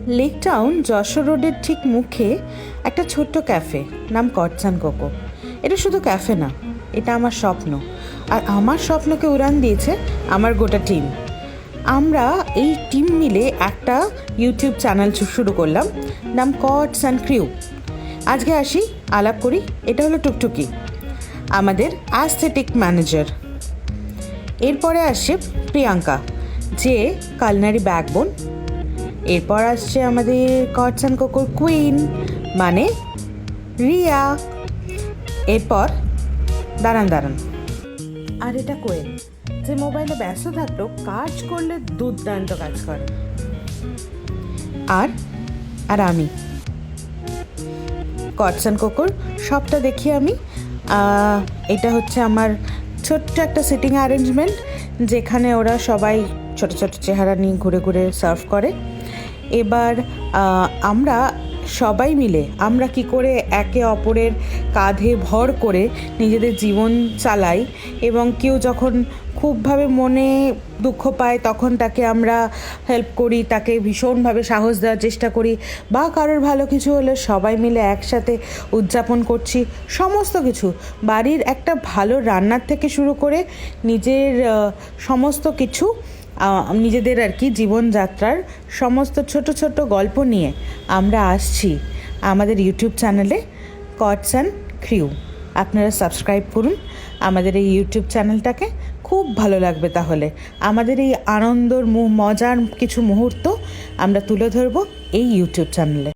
Lake town Jessore রোডের ঠিক মুখে একটা ছোট্ট ক্যাফে, নাম কটস অ্যান্ড কোকো। এটা শুধু ক্যাফে না, এটা আমার স্বপ্ন। আর আমার স্বপ্নকে উড়ান দিয়েছে আমার গোটা টিম। আমরা এই টিম মিলে একটা ইউটিউব চ্যানেল শুরু করলাম, নাম কটস অ্যান্ড ক্রিউ। আজকে আসি, আলাপ করি। এটা হলো টুকটুকি, আমাদের অ্যাস্থেটিক ম্যানেজার। এরপরে আসছে প্রিয়াঙ্কা, যে কালনারি ব্যাকবোন। এরপর আসছে আমাদের কটস অ্যান্ড কোকোর কুইন, মানে রিয়া। এরপর দাঁড়ান, আর এটা কোয়েল, যে মোবাইলে ব্যস্ত থাকলেও কাজ করলে দুর্দান্ত কাজ করে। আর আর আমি কটস অ্যান্ড কোকোর সবটা দেখি আমি। এটা হচ্ছে আমার ছোট্ট একটা সিটিং অ্যারেঞ্জমেন্ট, যেখানে ওরা সবাই ছোট ছোট চেহারা নিয়ে ঘুরে ঘুরে সার্ভ করে। এবার আমরা সবাই মিলে আমরা কি করে একে অপরের কাঁধে ভর করে নিজেদের জীবন চালাই, এবং কেউ যখন খুবভাবে মনে দুঃখ পায় তখন তাকে আমরা হেল্প করি, তাকে ভীষণভাবে সাহস দেওয়ার চেষ্টা করি, বা কারোর ভালো কিছু হলে সবাই মিলে একসাথে উদযাপন করছি। সমস্ত কিছু, বাড়ির একটা ভালো রান্নার থেকে শুরু করে নিজের সমস্ত কিছু, নিজেদের আর কি জীবনযাত্রার সমস্ত ছোট ছোট গল্প নিয়ে আমরা আসছি আমাদের ইউটিউব চ্যানেলে কটস অ্যান্ড ক্রিউ। আপনারা সাবস্ক্রাইব করুন আমাদের এই ইউটিউব চ্যানেলটাকে, খুব ভালো লাগবে। তাহলে আমাদের এই আনন্দর মজার কিছু মুহূর্ত আমরা তুলে ধরবো এই ইউটিউব চ্যানেলে।